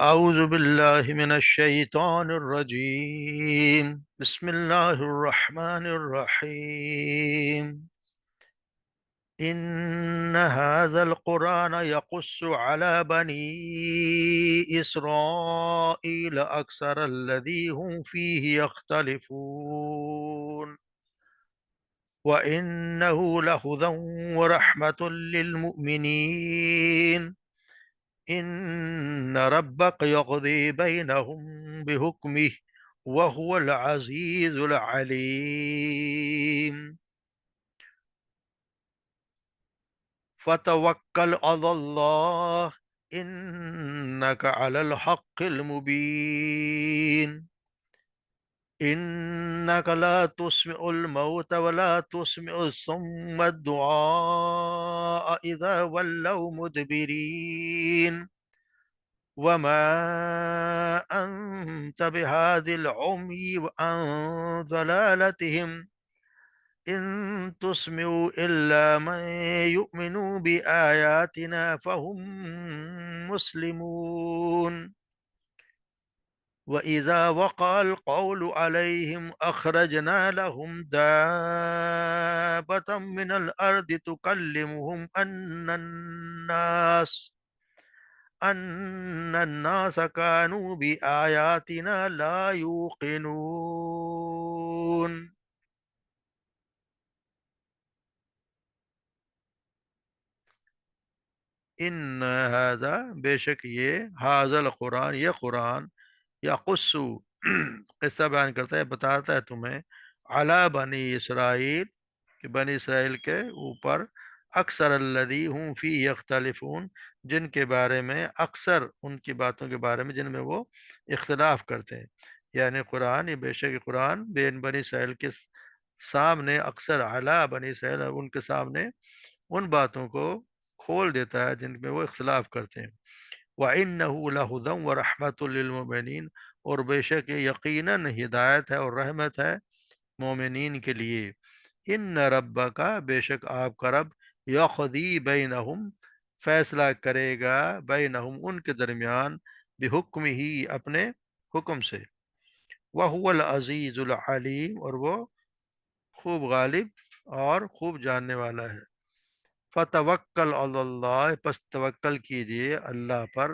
أعوذ بالله من الشيطان الرجيم بسم الله الرحمن الرحيم إن هذا القرآن يقص على بني إسرائيل أكثر الذي هم فيه يختلفون وإنه لهدى ورحمة للمؤمنين إن ربك يقضي بينهم بحكمه وهو العزيز العليم فتوكل على الله إنك على الحق المبين إنك لا تسمع الموت ولا تسمع الصم الدعاء إذا ولوا مدبرين وما أنت بهذه العمي عن ضلالتهم إن تسمع إلا من يؤمن بآياتنا فهم مسلمون وإذا وقع القول عليهم أخرجنا لهم دابة من الأرض تكلمهم أن الناس كانوا بآياتنا لا يوقنون ان هذا بے شک یہ حاضل قرآن یہ قرآن یقص قصہ بیان کرتا ہے بتاتا ہے تمہیں علی بنی اسرائیل کہ بنی اسرائیل کے اوپر اکثر الذی ہم فی یختلفون جن کے بارے میں اکثر ان کی باتوں کے بارے میں جن میں وہ اختلاف کرتے ہیں، یعنی قرآن یہ بے شک قرآن بنی اسرائیل کے سامنے اکثر علی بنی اسرائیل ان کے سامنے ان باتوں کو کھول دیتا ہے جن میں وہ اختلاف کرتے ہیں۔ وَإِنَّهُ لَهُدًى وَرَحْمَةٌ لِّلْمُؤْمِنِينَ اور بے شک یہ یقیناً ہدایت ہے اور رحمت ہے مومنین کے لیے۔ ان ربک بے شک آپ کا رب یقضی بینہم فیصلہ کرے گا بینہم ان کے درمیان بحکم ہی اپنے حکم سے، وَهُوَ العزیز العلیم اور وہ خوب غالب اور خوب جاننے والا ہے۔ فتوکل علی اللہ پس توکل کیجئے اللہ پر،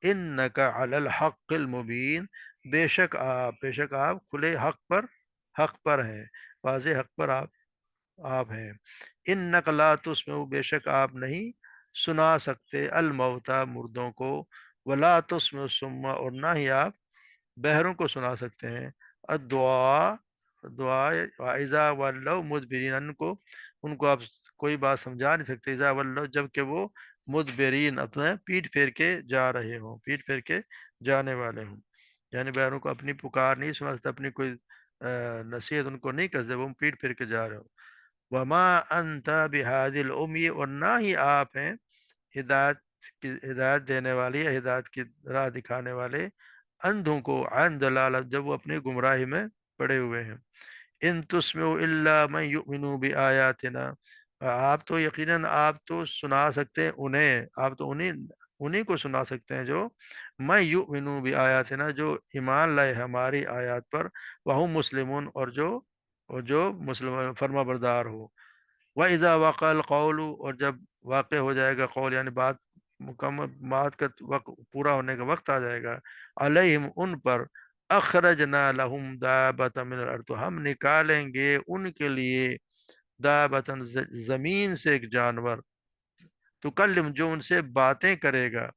انک علی الحق المبین بے شک آپ کھلے حق پر ہیں، واضح حق پر آپ ہیں۔ انک لا تسمع بے شک آپ نہیں سنا سکتے الموتى مردوں کو، ولا تسمع الصم اور نہ ہی آپ بہروں کو سنا سکتے ہیں، دعا اذا ولوا مدبرین ان کو آپ کوئی بات سمجھا نہیں سکتے، اذا ولوا جب کہ وہ مدبرین اپنے پیٹ پھیر کے جا رہے ہوں، پیٹ پھیر کے جانے والے ہوں، یعنی بہروں کو اپنی پکار نہیں سنا سکتے، اپنی کوئی نصیحت ان کو نہیں کر سکتے، وہ پیٹ پھیر کے جا رہے ہوں۔ وما انت بہادی العمی اور نہ ہی آپ ہیں ہدایت دینے والی یا ہدایت کی راہ دکھانے والے اندھوں کو عن دلالت جب وہ اپنی گمراہی میں پڑے ہوئے ہیں۔ ان تسمعوا الا من یؤمن بآیاتنا آپ تو یقیناً آپ تو سنا سکتے ہیں انہیں، آپ تو انہیں کو سنا سکتے ہیں جو میں یؤمن بآیاتنا جو ایمان لائے ہماری آیات پر، وہم مسلمون اور جو مسلم فرما بردار ہو۔ وَإِذَا وَقَعَ الْقَوْلُ اور جب واقع ہو جائے گا قول، یعنی بات مکمل بات کا وقت پورا ہونے کا وقت آ جائے گا، علیہم ان پر، اخرجنا لہم دابۃ من الارض تو ہم نکالیں گے ان کے لیے دابۃ زمین سے ایک جانور، تکلم جو ان سے باتیں کرے گا،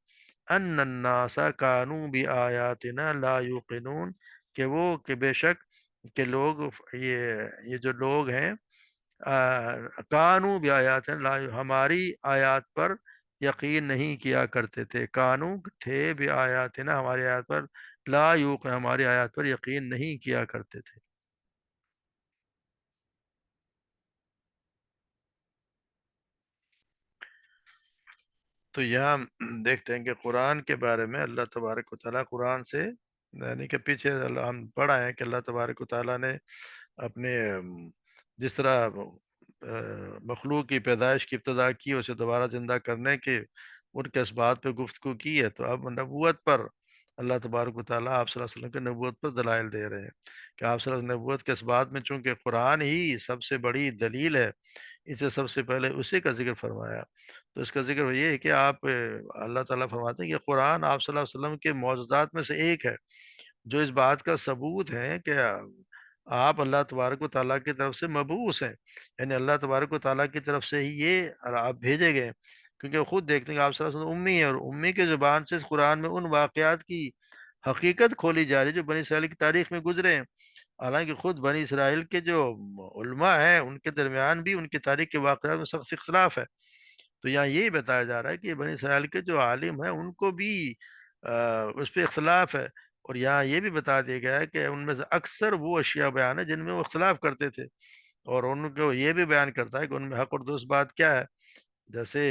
ان الناس کانوا بآیاتنا لا یوقنون کہ بے شک کہ لوگ یہ جو لوگ ہیں کانو بیات لا ہماری آیات پر یقین نہیں کیا کرتے تھے، کانو تھے بھی آیاتنا ہماری آیات پر، لا یوق ہماری آیات پر یقین نہیں کیا کرتے تھے۔ تو یہاں دیکھتے ہیں کہ قرآن کے بارے میں اللہ تبارک و تعالیٰ قرآن سے، یعنی کہ پیچھے ہم پڑھا ہے کہ اللہ تبارک و تعالیٰ نے اپنے جس طرح مخلوق کی پیدائش کی ابتدا کی، اسے دوبارہ زندہ کرنے کے ان کے اسباب پہ گفتگو کی ہے، تو اب نبوت پر اللہ تبارک و تعالیٰ آپ صلی اللہ علیہ وسلم کے نبوت پر دلائل دے رہے ہیں کہ آپ صلی اللہ علیہ وسلم نبوت کے اس بات میں، چونکہ قرآن ہی سب سے بڑی دلیل ہے، اسے سب سے پہلے اسی کا ذکر فرمایا۔ تو اس کا ذکر یہ ہے کہ آپ اللہ تعالیٰ فرماتے ہیں کہ قرآن آپ صلی اللہ علیہ وسلم کے معجزات میں سے ایک ہے، جو اس بات کا ثبوت ہے کہ آپ اللہ تبارک و تعالیٰ کی طرف سے مبعوث ہیں، یعنی اللہ تبارک و تعالیٰ کی طرف سے ہی یہ آپ بھیجے گئے ہیں۔ کیونکہ وہ خود دیکھتے ہیں کہ آپ صلی اللہ علیہ وسلم امی ہیں، اور امی کے زبان سے اس قرآن میں ان واقعات کی حقیقت کھولی جا رہی ہے جو بنی اسرائیل کی تاریخ میں گزرے ہیں۔ حالانکہ خود بنی اسرائیل کے جو علماء ہیں ان کے درمیان بھی ان کی تاریخ کے واقعات میں سخت اختلاف ہے۔ تو یہاں یہی بتایا جا رہا ہے کہ بنی اسرائیل کے جو عالم ہیں ان کو بھی اس پہ اختلاف ہے، اور یہاں یہ بھی بتا دیا گیا ہے کہ ان میں سے اکثر وہ اشیاء بیان ہے جن میں وہ اختلاف کرتے تھے، اور ان کو یہ بھی بیان کرتا ہے کہ ان میں حق اور درست بات کیا ہے۔ جیسے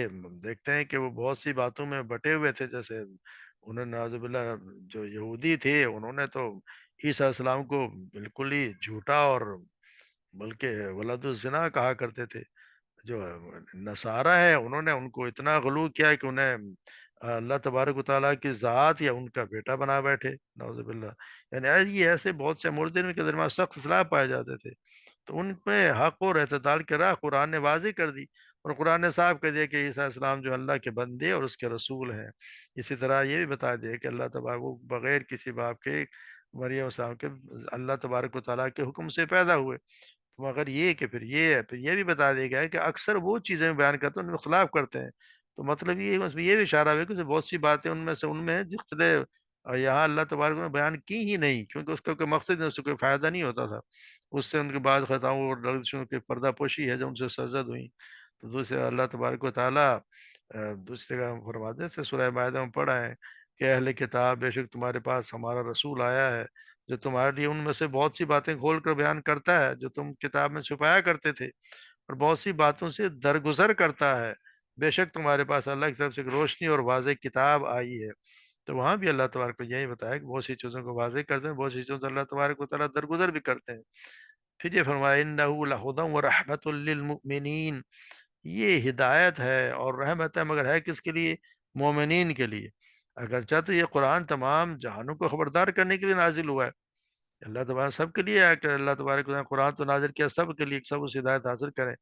دیکھتے ہیں کہ وہ بہت سی باتوں میں بٹے ہوئے تھے، جیسے انہوں نے نعوذ باللہ جو یہودی تھے انہوں نے تو عیسیٰ علیہ السلام کو بالکل ہی جھوٹا اور بلکہ ولد الزنا کہا کرتے تھے۔ جو نصارہ ہے انہوں نے ان کو اتنا غلو کیا کہ انہیں اللہ تبارک و تعالیٰ کی ذات یا ان کا بیٹا بنا بیٹھے، نعوذ باللہ۔ یعنی یہ ایسے بہت سے مردن کے درمیان سخت اختلاف پائے جاتے تھے، تو ان پہ حق اور اعتدال کی راہ قرآن نے واضح کر دی، اور قرآن نے صاف کر دیا کہ عیسیٰ علیہ السلام جو اللہ کے بندے اور اس کے رسول ہیں۔ اسی طرح یہ بھی بتا دیا کہ اللہ تبارک وہ بغیر کسی باپ کے مریم علیہ السلام کے اللہ تبارک و تعالیٰ کے حکم سے پیدا ہوئے۔ مگر یہ کہ پھر یہ بھی بتا دیا گیا ہے کہ اکثر وہ چیزیں بیان کرتے ہیں ان میں اختلاف کرتے ہیں۔ تو مطلب یہ اس میں یہ بھی اشارہ ہے کہ بہت سی باتیں ان میں ہیں جس نے یہاں اللہ تبارک نے بیان کی ہی نہیں، کیونکہ اس کا کوئی مقصد نہیں، اس سے کوئی فائدہ نہیں ہوتا تھا۔ اس سے ان کے بعد خطاؤں اور لغزشوں کی پردہ پوشی ہے جو ان سے سرزد ہوئی۔ تو دوسرے اللہ تبارک و تعالیٰ دوسرے کا فرماتے ہیں سورہ مائدہ میں پڑھا ہے کہ اہل کتاب بے شک تمہارے پاس ہمارا رسول آیا ہے جو تمہارے لیے ان میں سے بہت سی باتیں کھول کر بیان کرتا ہے جو تم کتاب میں چھپایا کرتے تھے، اور بہت سی باتوں سے درگزر کرتا ہے۔ بے شک تمہارے پاس اللہ کی طرف سے ایک روشنی اور واضح کتاب آئی ہے۔ تو وہاں بھی اللہ تبارک کو یہی بتایا کہ بہت سی چیزوں کو واضح کرتے ہیں، بہت سی چیزوں سے اللہ تبارک و تعالیٰ درگزر بھی کرتے ہیں۔ پھر یہ فرمایا انہ لہدی و رحمت للمؤمنین، یہ ہدایت ہے اور رحمت ہے، مگر ہے کس کے لیے؟ مومنین کے لیے۔ اگرچہ تو یہ قرآن تمام جہانوں کو خبردار کرنے کے لیے نازل ہوا ہے، اللہ تبارک سب کے لیے ہے کہ اللہ تبارک نے قرآن تو نازل کیا سب کے لیے، سب اس ہدایت حاصل کریں،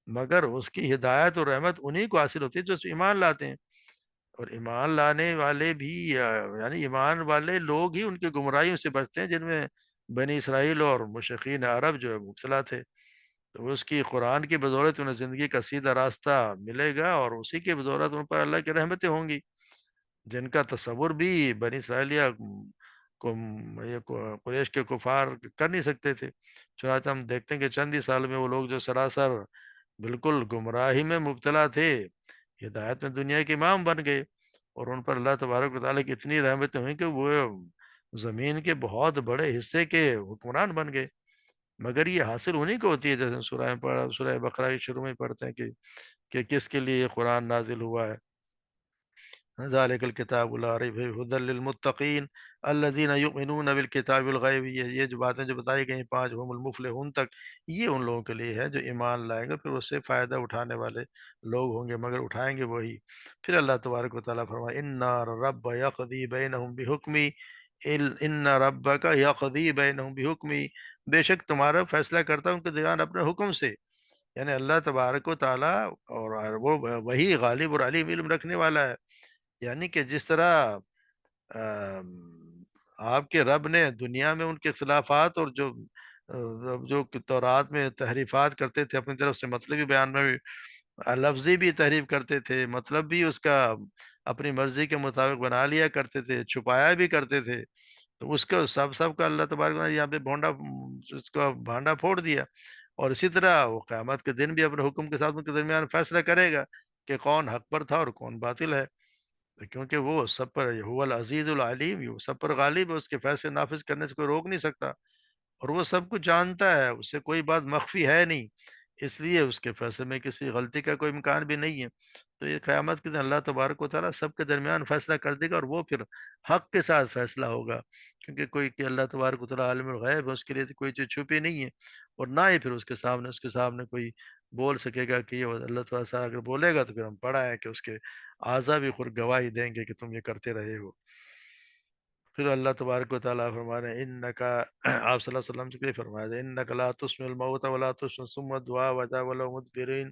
مگر اس کی ہدایت اور رحمت انہی کو حاصل ہوتی ہے جو اس پہ ایمان لاتے ہیں۔ اور ایمان لانے والے بھی یعنی ایمان والے لوگ ہی ان کی گمراہیوں سے بچتے ہیں، جن میں بنی اسرائیل اور مشرکین عرب جو ہے مبتلا تھے۔ تو اس کی قرآن کی بدولت انہیں زندگی کا سیدھا راستہ ملے گا، اور اسی کی بدولت ان پر اللہ کی رحمتیں ہوں گی جن کا تصور بھی بنی اسرائیلیہ کو یہ قریش کے کفار کر نہیں سکتے تھے۔ چنانچہ ہم دیکھتے ہیں کہ چند ہی سال میں وہ لوگ جو سراسر بالکل گمراہی میں مبتلا تھے ہدایت میں دنیا کے امام بن گئے، اور ان پر اللہ تبارک و تعالیٰ کی اتنی رحمتیں ہوئیں کہ وہ زمین کے بہت بڑے حصے کے حکمران بن گئے۔ مگر یہ حاصل انہیں کو ہوتی ہے، جیسے سورہ میں پڑھا، سورہ بقرہ کے شروع میں پڑھتے ہیں کہ کس کے لیے یہ قرآن نازل ہوا ہے۔ ذالک الکتاب لا ریب فیہ ھدی للمتقین الذین یؤمنون بالکتاب الغیب، یہ جو باتیں جو بتائی گئی پانچ ہم المفلحون تک، یہ ان لوگوں کے لیے ہے جو ایمان لائیں گے، پھر اس سے فائدہ اٹھانے والے لوگ ہوں گے، مگر اٹھائیں گے وہی۔ پھر اللہ تبارک و تعالیٰ فرمائے ان رب یقضی بینہم بحکمی، ان ربک یقضی بینہم بحکمی، بے شک تمہارا فیصلہ کرتا ہے ان کے درمیان اپنے حکم سے۔ یعنی اللہ تبارک و تعالیٰ اور وہ وہی غالب اور علیم علم رکھنے والا ہے، یعنی کہ جس طرح آم، آپ کے رب نے دنیا میں ان کے اختلافات اور جو تورات میں تحریفات کرتے تھے اپنی طرف سے، مطلبی بیان میں بھی لفظی بھی تحریف کرتے تھے، مطلب بھی اس کا اپنی مرضی کے مطابق بنا لیا کرتے تھے، چھپایا بھی کرتے تھے، تو اس کو سب کا اللہ تبارک نے یہاں پہ اس کا بھانڈا پھوڑ دیا۔ اور اسی طرح وہ قیامت کے دن بھی اپنے حکم کے ساتھ ان کے درمیان فیصلہ کرے گا کہ کون حق پر تھا اور کون باطل ہے، کیونکہ وہ سب پر هو العزیز العلیم، وہ سب پر غالب ہے، اس کے فیصلے نافذ کرنے سے کوئی روک نہیں سکتا، اور وہ سب کچھ جانتا ہے، اس سے کوئی بات مخفی ہے نہیں، اس لیے اس کے فیصلے میں کسی غلطی کا کوئی امکان بھی نہیں ہے۔ تو یہ قیامت کے دن اللہ تبارک و تعالیٰ سب کے درمیان فیصلہ کر دے گا، اور وہ پھر حق کے ساتھ فیصلہ ہوگا، کیونکہ کوئی کہ اللہ تبارک و تعالیٰ عالم الغیب ہے، اس کے لیے تو کوئی چیز چھپی نہیں ہے، اور نہ ہی پھر اس کے سامنے کوئی بول سکے گا کہ یہ اللہ تعالیٰ سے اگر بولے گا تو پھر ہم پڑھا ہے کہ اس کے اعضا بھی خود گواہی دیں گے کہ تم یہ کرتے رہے ہو۔ پھر اللہ تبارک و تعالیٰ فرما رہے ہیں انکا آپ صلی اللہ علیہ وسلم سے کیا فرمایا تھا، انک لا تسمع الموت ولا تسمع ثم الدعاء وجا ولو مدبرین.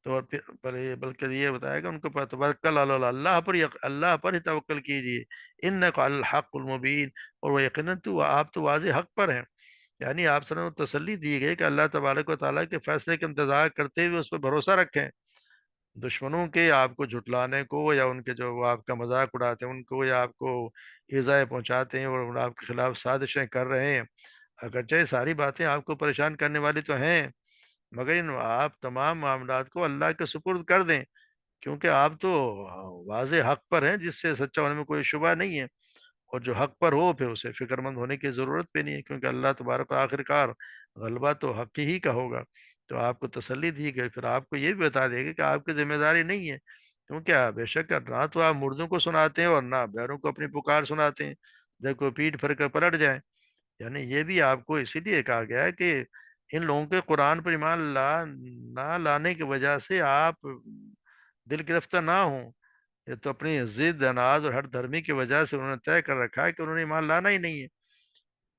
تو اور پھر بلکہ یہ بتایا کہ ان کو توکل علی اللہ، اللہ پر اللہ پر ہی توکل کیجیے. انک علی الحق المبین، اور وہ یقیناً تو آپ تو واضح حق پر ہیں. یعنی آپ صلی اللہ علیہ وسلم کو تسلی دی گئی کہ اللہ تبارک و تعالیٰ کے فیصلے کا انتظار کرتے ہوئے اس پر بھروسہ رکھیں. دشمنوں کے آپ کو جھٹلانے کو، یا ان کے جو وہ آپ کا مذاق اڑاتے ہیں ان کو، یا آپ کو ایذائیں پہنچاتے ہیں اور آپ کے خلاف سازشیں کر رہے ہیں، اگرچہ یہ ساری باتیں آپ کو پریشان کرنے والی تو ہیں، مگر ان آپ تمام معاملات کو اللہ کے سپرد کر دیں، کیونکہ آپ تو واضح حق پر ہیں جس سے سچا ہونے میں کوئی شبہ نہیں ہے. اور جو حق پر ہو پھر اسے فکر مند ہونے کی ضرورت بھی نہیں ہے، کیونکہ اللہ تبارک و آخر کار غلبہ تو حق ہی کا ہوگا. تو آپ کو تسلی دی گئی، پھر آپ کو یہ بھی بتا دے گا کہ آپ کی ذمہ داری نہیں ہے، کیونکہ بے شک نہ تو آپ مردوں کو سناتے ہیں اور نہ بیروں کو اپنی پکار سناتے ہیں جب کوئی پیٹ پھر کر پلٹ جائے. یعنی یہ بھی آپ کو اسی لیے کہا گیا ہے کہ ان لوگوں کے قرآن پر ایمان نہ لانے کی وجہ سے آپ دل گرفتہ نہ ہوں. یہ تو اپنی ضد اناز اور ہر دھرمی کی وجہ سے انہوں نے طے کر رکھا ہے کہ انہوں نے ایمان لانا ہی نہیں ہے.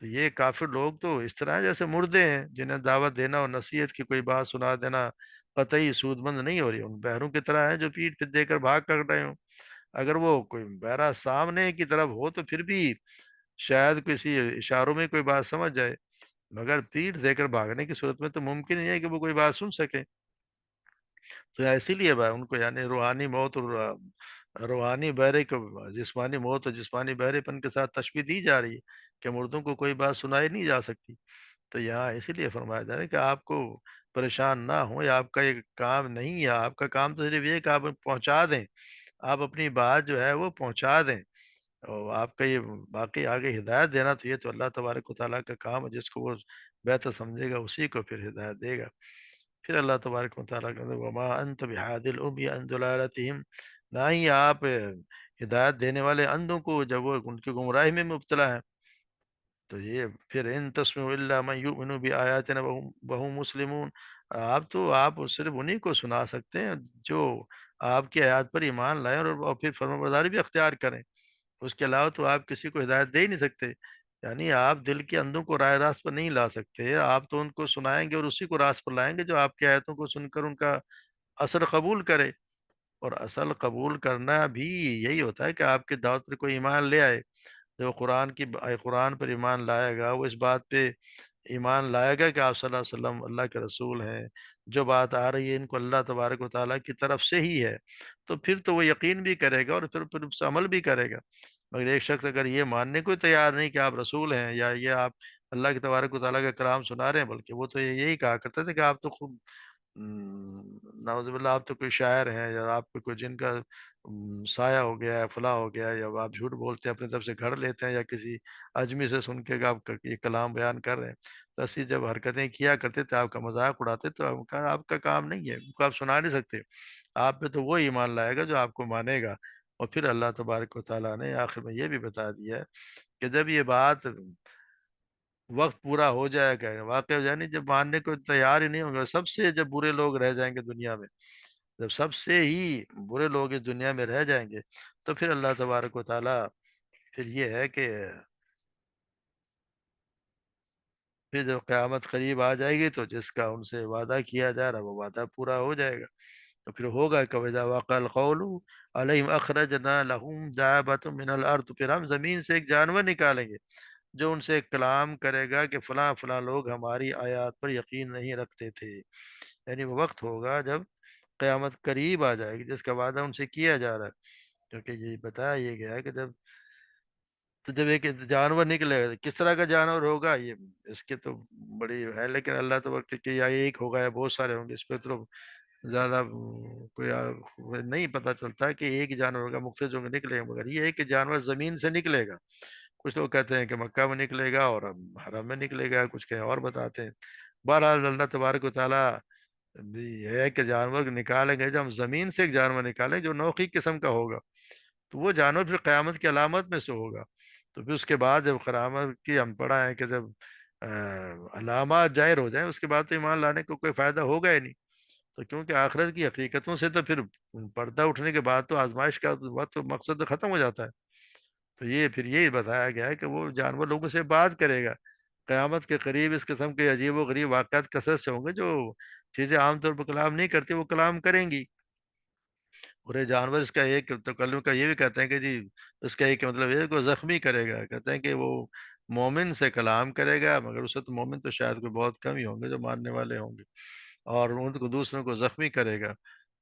تو یہ کافر لوگ تو اس طرح جیسے مردے ہیں جنہیں دعوت دینا اور نصیحت کی کوئی بات سنا دینا قطعی سود مند نہیں ہو رہی، ان بہروں کی طرح ہیں جو پیٹھ پہ دے کر بھاگ کر رہے ہوں. اگر وہ کوئی بہرا سامنے کی طرف ہو تو پھر بھی شاید کسی اشاروں میں کوئی بات سمجھ جائے، مگر پیٹھ دے کر بھاگنے کی صورت میں تو ممکن ہی ہے کہ وہ کوئی بات سن سکے. تو اسی لیے ان کو یعنی روحانی موت اور روحانی بہرے کو جسمانی موت اور جسمانی بہرے پن کے ساتھ تشبیہ دی جا رہی ہے کہ مردوں کو کوئی بات سنائی نہیں جا سکتی. تو یہاں اسی لیے فرمایا جا رہا ہے کہ آپ کو پریشان نہ ہوں، یا آپ کا یہ کام نہیں ہے، آپ کا کام تو صرف یہ ہے کہ آپ پہنچا دیں، آپ اپنی بات جو ہے وہ پہنچا دیں. اور آپ کا یہ باقی آگے ہدایت دینا تو یہ تو اللہ تبارک و تعالیٰ کا کام ہے، جس کو وہ بہتر سمجھے گا اسی کو پھر ہدایت دے گا. پھر اللہ تبارک و تعالیٰ کہتے ہیں وما انت بہاد العمی عن ضلالتہم، نہ ہی آپ ہدایت دینے والے اندھوں کو جب وہ ان کی گمراہی میں مبتلا ہے. تو یہ پھر ان تسمع الا من یؤمن بآیاتنا وهم مسلمون، آپ صرف انہی کو سنا سکتے ہیں جو آپ کی آیات پر ایمان لائیں اور پھر فرمانبرداری بھی اختیار کریں. اس کے علاوہ تو آپ کسی کو ہدایت دے ہی نہیں سکتے. یعنی آپ دل کے اندھوں کو راہ راست پر نہیں لا سکتے، آپ تو ان کو سنائیں گے اور اسی کو راست پر لائیں گے جو آپ کی آیتوں کو سن کر ان کا اثر قبول کرے. اور اصل قبول کرنا بھی یہی ہوتا ہے کہ آپ کی دعوت پر کوئی ایمان لے آئے. جو قرآن پر ایمان لائے گا وہ اس بات پہ ایمان لائے گا کہ آپ صلی اللہ علیہ وسلم اللہ کے رسول ہیں، جو بات آ رہی ہے ان کو اللہ تبارک و تعالیٰ کی طرف سے ہی ہے، تو پھر تو وہ یقین بھی کرے گا اور پھر اس سے عمل بھی کرے گا. مگر ایک شخص اگر یہ ماننے کو تیار نہیں کہ آپ رسول ہیں یا یہ آپ اللہ کے تبارک و تعالیٰ کا کلام سنا رہے ہیں، بلکہ وہ تو یہی کہا کرتے تھے کہ آپ تو خوب نعوذ باللہ آپ تو کوئی شاعر ہیں، یا آپ کو کوئی جن کا سایہ ہو گیا ہے، فلاں ہو گیا ہے، یا آپ جھوٹ بولتے ہیں اپنی طرف سے گھڑ لیتے ہیں، یا کسی اجمی سے سن کے کہ آپ کا یہ کلام بیان کر رہے ہیں. تو ایسی جب حرکتیں کیا کرتے تھے، آپ کا مذاق اڑاتے تو آپ کا کام نہیں ہے، ان کو آپ سنا نہیں سکتے. آپ پہ تو وہ ایمان لائے گا جو آپ کو مانے گا. اور پھر اللہ تبارک و تعالیٰ نے آخر میں یہ بھی بتا دیا ہے کہ جب یہ بات وقت پورا ہو جائے گا، واقع ہو جائے نہیں، جب ماننے کو تیار ہی نہیں ہوں گے، سب سے جب برے لوگ رہ جائیں گے دنیا میں، جب سب سے ہی برے لوگ اس دنیا میں رہ جائیں گے، تو پھر اللہ تبارک و تعالیٰ پھر یہ ہے کہ پھر جب قیامت قریب آ جائے گی تو جس کا ان سے وعدہ کیا جا رہا وہ وعدہ پورا ہو جائے گا. تو پھر ہوگا کہ وَإِذَا وَقَعَ الْقَوْلُ عَلَيْهِمْ أَخْرَجْنَا لَهُمْ دَابَّةً مِّنَ الْأَرْضِ، پھر ہم زمین سے ایک جانور نکالیں گے جو ان سے کلام کرے گا کہ فلاں فلاں لوگ ہماری آیات پر یقین نہیں رکھتے تھے. یعنی وہ وقت ہوگا جب قیامت قریب آ جائے گی جس کا وعدہ ان سے کیا جا رہا ہے. کیونکہ یہ بتایا یہ گیا ہے کہ جب ایک جانور نکلے گا، کس طرح کا جانور ہوگا یہ اس کے تو بڑی ہے، لیکن اللہ تو کہ یا ایک ہوگا یا بہت سارے ہوں گے اس پہ تو زیادہ کوئی نہیں پتہ چلتا کہ ایک جانور ہوگا، مختلف جگہ نکلے گا. مگر یہ ہے کہ جانور زمین سے نکلے گا. کچھ لوگ کہتے ہیں کہ مکہ میں نکلے گا اور حرم میں نکلے گا، کچھ کہیں اور بتاتے ہیں. بہرحال اللہ تبارک و تعالیٰ بھی یہ ہے کہ جانور نکالیں گے، جب ہم زمین سے ایک جانور نکالیں جو نوخی قسم کا ہوگا تو وہ جانور پھر قیامت کی علامت میں سے ہوگا. تو پھر اس کے بعد جب قیامت کی ہم پڑھا ہے کہ جب علامات ظاہر ہو جائیں اس کے بعد تو ایمان لانے کو کوئی فائدہ ہوگا ہی نہیں. تو کیونکہ آخرت کی حقیقتوں سے تو پھر پردہ اٹھنے کے بعد تو آزمائش کا وقت تو مقصد ختم ہو جاتا ہے. تو یہ پھر یہی بتایا گیا ہے کہ وہ جانور لوگوں سے بات کرے گا قیامت کے قریب۔ اس قسم کے عجیب و غریب واقعات کثرت سے ہوں گے، جو چیزیں عام طور پر کلام نہیں کرتی وہ کلام کریں گی۔ اور یہ جانور اس کا ایک تکلم کا یہ بھی کہتے ہیں کہ جی اس کا ایک مطلب یہ ہے کہ وہ زخمی کرے گا، کہتے ہیں کہ وہ مومن سے کلام کرے گا، مگر اس وقت مومن تو شاید کوئی بہت کم ہی ہوں گے جو ماننے والے ہوں گے، اور ان کو دوسروں کو زخمی کرے گا۔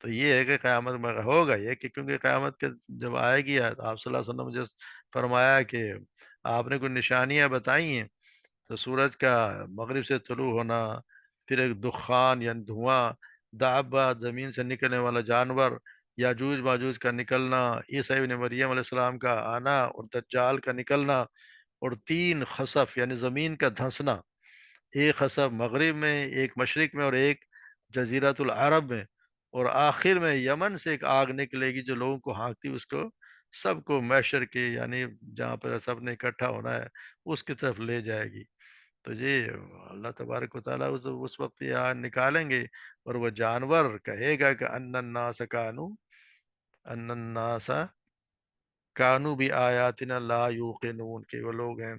تو یہ ہے کہ قیامت میں ہوگا یہ کہ کیونکہ قیامت کے جب آئے گی آپ صلی اللہ علیہ وسلم نے جس فرمایا کہ آپ نے کوئی نشانیاں بتائی ہیں، تو سورج کا مغرب سے طلوع ہونا، پھر ایک دخان یعنی دھواں، دابہ زمین سے نکلنے والا جانور، یاجوج ماجوج کا نکلنا، عیسیٰ ابن مریم علیہ السلام کا آنا اور دجال کا نکلنا، اور تین خسف یعنی زمین کا دھنسنا، ایک خسف مغرب میں، ایک مشرق میں، اور ایک جزیرۃ العرب میں، اور آخر میں یمن سے ایک آگ نکلے گی جو لوگوں کو ہانکتی، اس کو سب کو محشر کے یعنی جہاں پر سب نے اکٹھا ہونا ہے اس کی طرف لے جائے گی۔ تو یہ اللہ تبارک و تعالیٰ اس وقت یہ نکالیں گے، اور وہ جانور کہے گا کہ ان الناس کانو بھی آیاتنا لا یوقنون، کہ وہ لوگ ہیں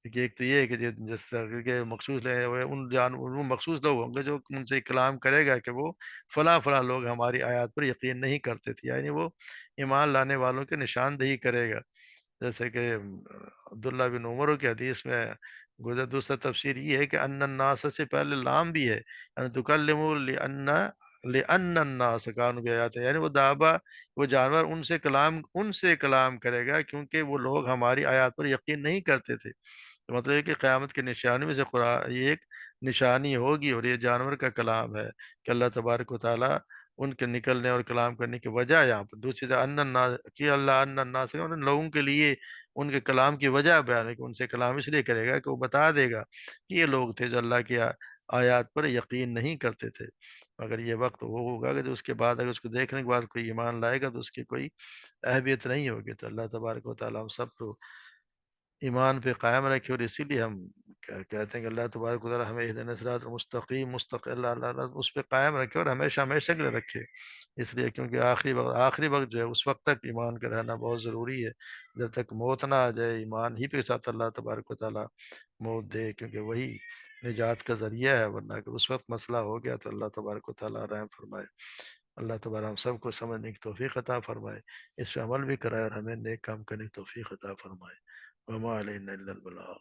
کہ ایک تو یہ ہے کہ جس طرح کے مخصوص وہ مخصوص لوگ ہوں گے جو ان سے کلام کرے گا کہ وہ فلاں فلاں لوگ ہماری آیات پر یقین نہیں کرتے تھے، یعنی وہ ایمان لانے والوں کی نشاندہی کرے گا۔ جیسے کہ عبداللہ بن عمر کی حدیث میں گزر، دوسرا تفسیر یہ ہے کہ ان الناس سے پہلے لام بھی ہے، یعنی تکلموا لأن الناس کانوا بآیات، یعنی وہ دابا، وہ جانور ان سے کلام کرے گا کیونکہ وہ لوگ ہماری آیات پر یقین نہیں کرتے تھے۔ تو مطلب ہے کہ قیامت کی نشانی میں سے قرآن یہ ایک نشانی ہوگی، اور یہ جانور کا کلام ہے کہ اللہ تبارک و تعالیٰ ان کے نکلنے اور کلام کرنے کی وجہ یہاں پر دوسری جگہ ان الناس کی اللہ ان الناس ان لوگوں کے لیے ان کے کلام کی وجہ بیان ہے کہ ان سے کلام اس لیے کرے گا کہ وہ بتا دے گا کہ یہ لوگ تھے جو اللہ کی آیات پر یقین نہیں کرتے تھے، مگر یہ وقت وہ ہوگا کہ جو اس کے بعد اگر اس کو دیکھنے کے بعد کوئی ایمان لائے گا تو اس کی کوئی اہمیت نہیں ہوگی۔ تو اللہ تبارک و تعالیٰ ہم سب کو ایمان پہ قائم رکھے، اور اسی لیے ہم کہتے ہیں کہ اللہ تبارک و تعالیٰ ہمیں اہدنا الصراط المستقیم مستقل اللہ اس پہ قائم رکھے، اور ہمیشہ ہمیشہ کے لیے رکھے، اس لیے کیونکہ آخری وقت جو ہے اس وقت تک ایمان کا رہنا بہت ضروری ہے، جب تک موت نہ آ جائے ایمان ہی کے ساتھ اللہ تبارک و تعالیٰ موت دے، کیونکہ وہی نجات کا ذریعہ ہے، ورنہ کہ اس وقت مسئلہ ہو گیا تو اللہ تبارک و تعالیٰ رحم فرمائے۔ اللہ تبارک ہم سب کو سمجھنے کی توفیق عطا فرمائے، اس پہ عمل بھی کرائے، اور ہمیں نیک کام کرنے کی توفیق عطا فرمائے۔ وما علینا الا البلاغ۔